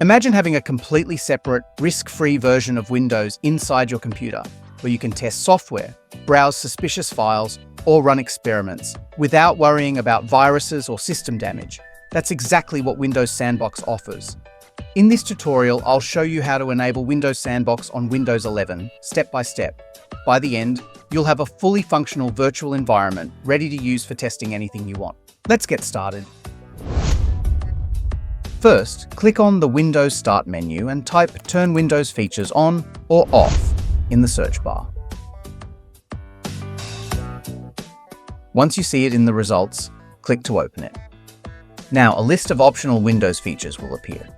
Imagine having a completely separate, risk-free version of Windows inside your computer, where you can test software, browse suspicious files, or run experiments without worrying about viruses or system damage. That's exactly what Windows Sandbox offers. In this tutorial, I'll show you how to enable Windows Sandbox on Windows 11, step by step. By the end, you'll have a fully functional virtual environment ready to use for testing anything you want. Let's get started. First, click on the Windows Start menu and type Turn Windows Features On or Off in the search bar. Once you see it in the results, click to open it. Now, a list of optional Windows features will appear.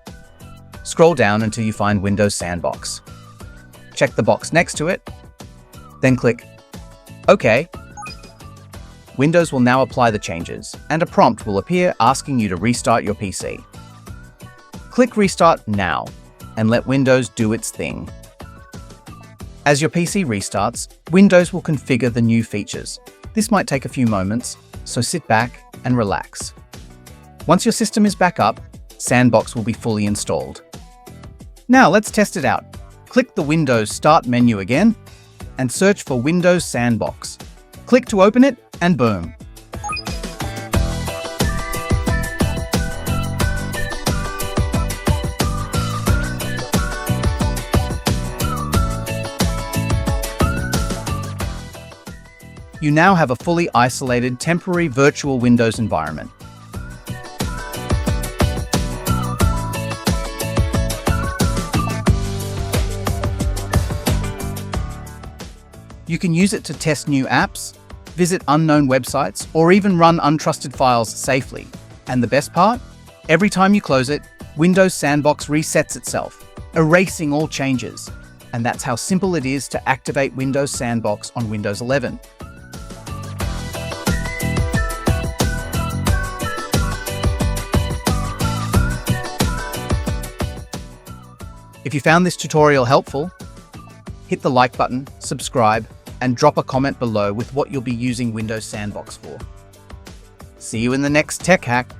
Scroll down until you find Windows Sandbox. Check the box next to it, then click OK. Windows will now apply the changes, and a prompt will appear asking you to restart your PC. Click Restart Now, and let Windows do its thing. As your PC restarts, Windows will configure the new features. This might take a few moments, so sit back and relax. Once your system is back up, Sandbox will be fully installed. Now let's test it out. Click the Windows Start menu again, and search for Windows Sandbox. Click to open it, and boom. You now have a fully isolated temporary virtual Windows environment. You can use it to test new apps, visit unknown websites, or even run untrusted files safely. And the best part? Every time you close it, Windows Sandbox resets itself, erasing all changes. And that's how simple it is to activate Windows Sandbox on Windows 11. If you found this tutorial helpful, hit the like button, subscribe, and drop a comment below with what you'll be using Windows Sandbox for. See you in the next tech hack.